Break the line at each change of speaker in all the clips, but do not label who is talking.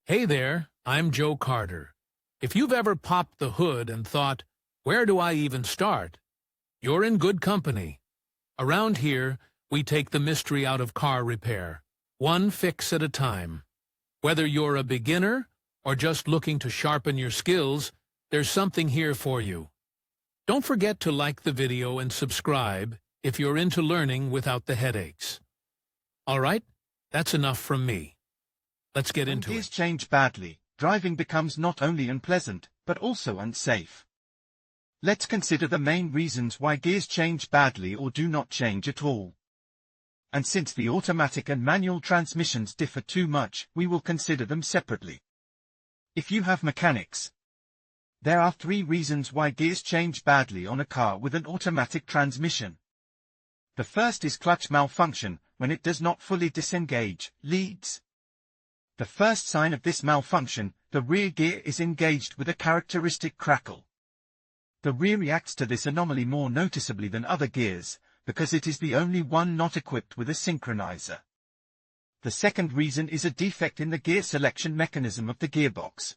Hey there, I'm Joe Carter. If you've ever popped the hood and thought, where do I even start? You're in good company. Around here, we take the mystery out of car repair, one fix at a time. Whether you're a beginner or just looking to sharpen your skills, there's something here for you. Don't forget to like the video and subscribe if you're into learning without the headaches. All right, that's enough from me. Let's get into it.
When gears change badly, driving becomes not only unpleasant, but also unsafe. Let's consider the main reasons why gears change badly or do not change at all. And since the automatic and manual transmissions differ too much, we will consider them separately. If you have mechanics, there are 3 reasons why gears change badly on a car with an automatic transmission. The first is clutch malfunction, when it does not fully disengage, leads. The first sign of this malfunction, the rear gear is engaged with a characteristic crackle. The rear reacts to this anomaly more noticeably than other gears, because it is the only one not equipped with a synchronizer. The second reason is a defect in the gear selection mechanism of the gearbox.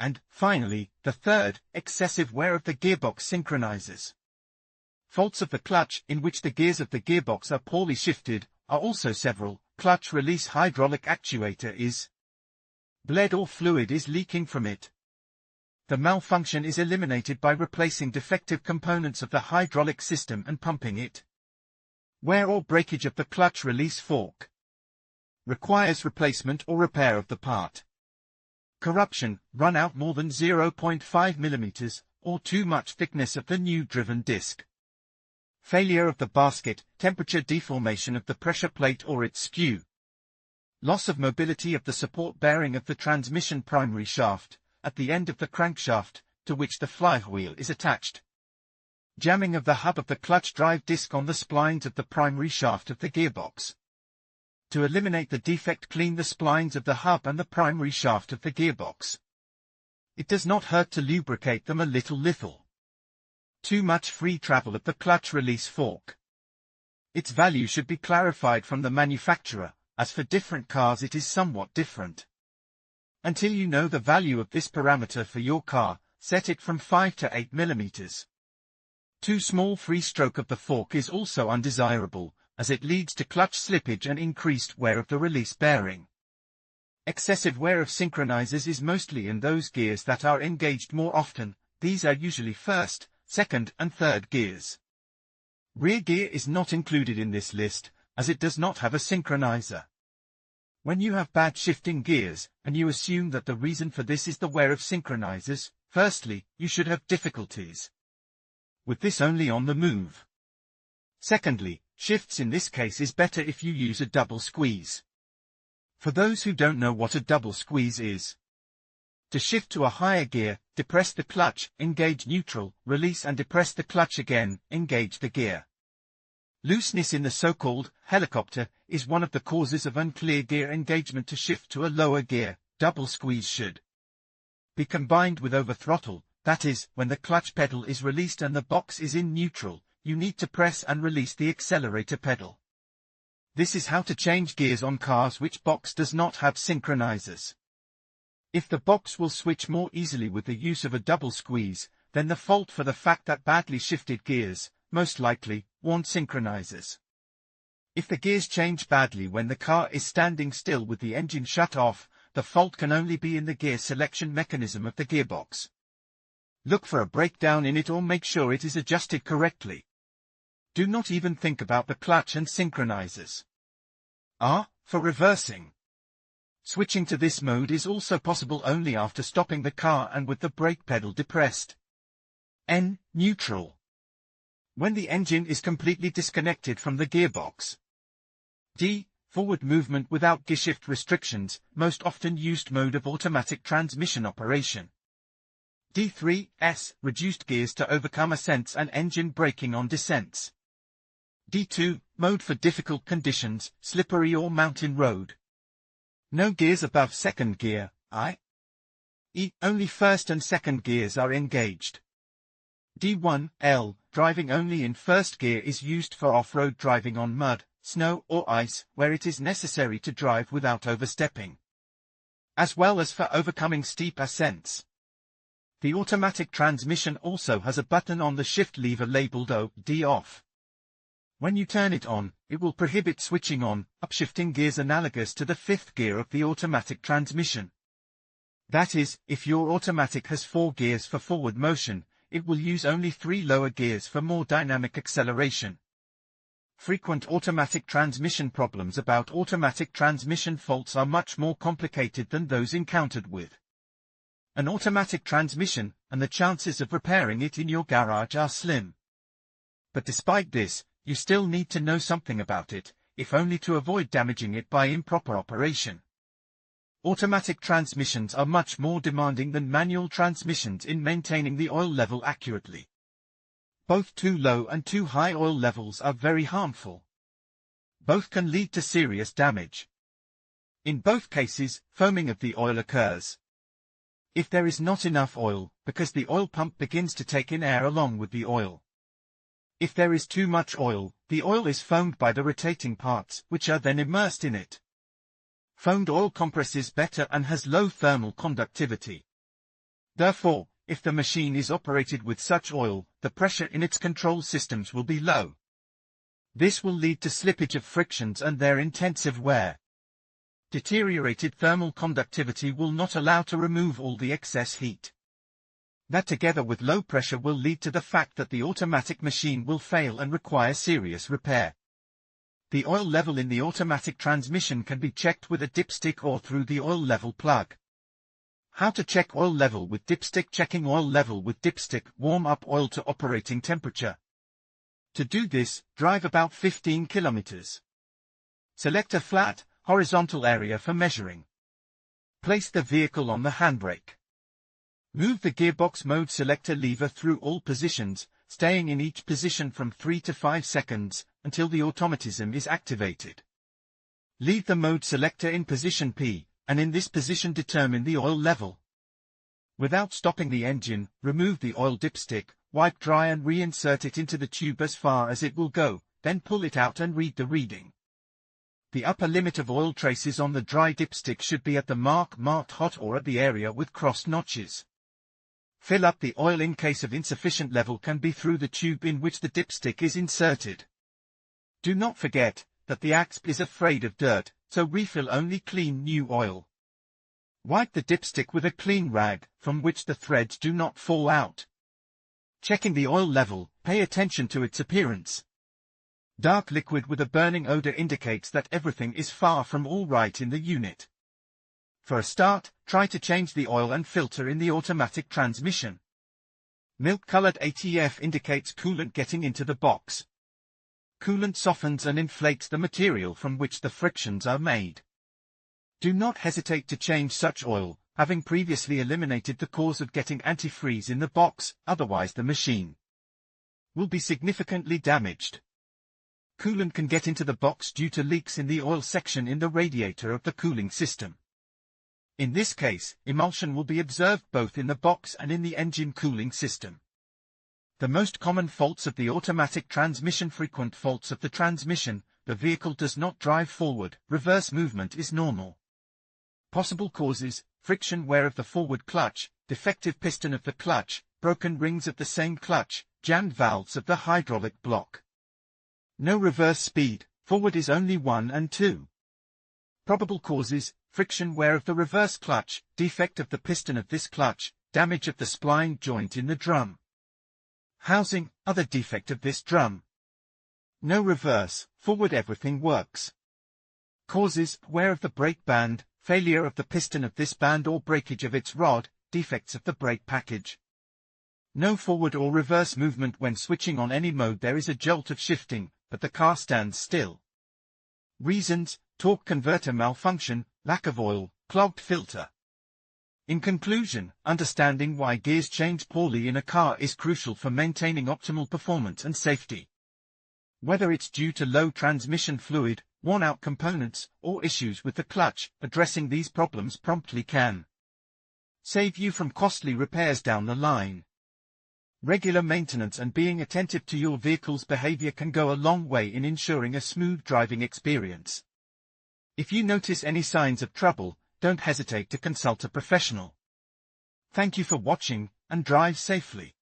And, finally, the third, excessive wear of the gearbox synchronizers. Faults of the clutch, in which the gears of the gearbox are poorly shifted, are also several. Clutch release hydraulic actuator is bled or fluid is leaking from it. The malfunction is eliminated by replacing defective components of the hydraulic system and pumping it. Wear or breakage of the clutch release fork requires replacement or repair of the part. Corruption, run out more than 0.5 mm, or too much thickness of the new driven disc. Failure of the basket, temperature deformation of the pressure plate or its skew. Loss of mobility of the support bearing of the transmission primary shaft, at the end of the crankshaft, to which the flywheel is attached. Jamming of the hub of the clutch drive disc on the splines of the primary shaft of the gearbox. To eliminate the defect, clean the splines of the hub and the primary shaft of the gearbox. It does not hurt to lubricate them a little. Too much free travel of the clutch release fork. Its value should be clarified from the manufacturer, as for different cars it is somewhat different. Until you know the value of this parameter for your car, set it from 5 to 8 mm. Too small free stroke of the fork is also undesirable, as it leads to clutch slippage and increased wear of the release bearing. Excessive wear of synchronizers is mostly in those gears that are engaged more often. These are usually first, second and third gears. Rear gear is not included in this list, as it does not have a synchronizer. When you have bad shifting gears, and you assume that the reason for this is the wear of synchronizers, firstly, you should have difficulties with this only on the move. Secondly, shifts in this case is better if you use a double squeeze. For those who don't know what a double squeeze is, to shift to a higher gear, depress the clutch, engage neutral, release and depress the clutch again, engage the gear. Looseness in the so-called helicopter is one of the causes of unclear gear engagement. To shift to a lower gear, double squeeze should be combined with overthrottle, that is, when the clutch pedal is released and the box is in neutral, you need to press and release the accelerator pedal. This is how to change gears on cars which box does not have synchronizers. If the box will switch more easily with the use of a double squeeze, then the fault for the fact that badly shifted gears, most likely, want synchronizers. If the gears change badly when the car is standing still with the engine shut off, the fault can only be in the gear selection mechanism of the gearbox. Look for a breakdown in it or make sure it is adjusted correctly. Do not even think about the clutch and synchronizers. R, for reversing. Switching to this mode is also possible only after stopping the car and with the brake pedal depressed. N, neutral. When the engine is completely disconnected from the gearbox. D, forward movement without gearshift restrictions, most often used mode of automatic transmission operation. D3, S, reduced gears to overcome ascents and engine braking on descents. D2, mode for difficult conditions, slippery or mountain road. No gears above second gear, I. E. Only first and second gears are engaged. D1, L, driving only in first gear is used for off-road driving on mud, snow or ice, where it is necessary to drive without overstepping. as well as for overcoming steep ascents. The automatic transmission also has a button on the shift lever labeled OD off. When you turn it on, it will prohibit switching on, upshifting gears analogous to the fifth gear of the automatic transmission. That is, if your automatic has 4 gears for forward motion, it will use only 3 lower gears for more dynamic acceleration. Frequent automatic transmission problems about automatic transmission faults are much more complicated than those encountered with an automatic transmission, and the chances of repairing it in your garage are slim. But despite this, you still need to know something about it, if only to avoid damaging it by improper operation. Automatic transmissions are much more demanding than manual transmissions in maintaining the oil level accurately. Both too low and too high oil levels are very harmful. Both can lead to serious damage. In both cases, foaming of the oil occurs. If there is not enough oil, because the oil pump begins to take in air along with the oil. If there is too much oil, the oil is foamed by the rotating parts, which are then immersed in it. Foamed oil compresses better and has low thermal conductivity. Therefore, if the machine is operated with such oil, the pressure in its control systems will be low. This will lead to slippage of frictions and their intensive wear. Deteriorated thermal conductivity will not allow to remove all the excess heat. That together with low pressure will lead to the fact that the automatic machine will fail and require serious repair. The oil level in the automatic transmission can be checked with a dipstick or through the oil level plug. How to check oil level with dipstick? Checking oil level with dipstick: warm up oil to operating temperature. To do this, drive about 15 kilometers. Select a flat, horizontal area for measuring. Place the vehicle on the handbrake. Move the gearbox mode selector lever through all positions, staying in each position from 3 to 5 seconds, until the automatism is activated. Leave the mode selector in position P, and in this position determine the oil level. Without stopping the engine, remove the oil dipstick, wipe dry and reinsert it into the tube as far as it will go, then pull it out and read the reading. The upper limit of oil traces on the dry dipstick should be at the marked hot or at the area with crossed notches. Fill up the oil in case of insufficient level can be through the tube in which the dipstick is inserted. Do not forget that the AXP is afraid of dirt, so refill only clean new oil. Wipe the dipstick with a clean rag, from which the threads do not fall out. Checking the oil level, pay attention to its appearance. Dark liquid with a burning odor indicates that everything is far from all right in the unit. For a start, try to change the oil and filter in the automatic transmission. Milk-colored ATF indicates coolant getting into the box. Coolant softens and inflates the material from which the frictions are made. Do not hesitate to change such oil, having previously eliminated the cause of getting antifreeze in the box, otherwise the machine will be significantly damaged. Coolant can get into the box due to leaks in the oil section in the radiator of the cooling system. In this case, emulsion will be observed both in the box and in the engine cooling system. The most common faults of the automatic transmission: frequent faults of the transmission, the vehicle does not drive forward, reverse movement is normal. Possible causes: friction wear of the forward clutch, defective piston of the clutch, broken rings of the same clutch, jammed valves of the hydraulic block. No reverse speed, forward is only 1 and 2. Probable causes: friction wear of the reverse clutch, defect of the piston of this clutch, damage of the spline joint in the drum housing, other defect of this drum. No reverse, forward everything works. Causes: wear of the brake band, failure of the piston of this band or breakage of its rod, defects of the brake package. No forward or reverse movement when switching on any mode. There is a jolt of shifting, but the car stands still. Reasons: torque converter malfunction, lack of oil, clogged filter. In conclusion, understanding why gears change poorly in a car is crucial for maintaining optimal performance and safety. Whether it's due to low transmission fluid, worn-out components, or issues with the clutch, addressing these problems promptly can save you from costly repairs down the line. Regular maintenance and being attentive to your vehicle's behavior can go a long way in ensuring a smooth driving experience. If you notice any signs of trouble, don't hesitate to consult a professional. Thank you for watching, and drive safely.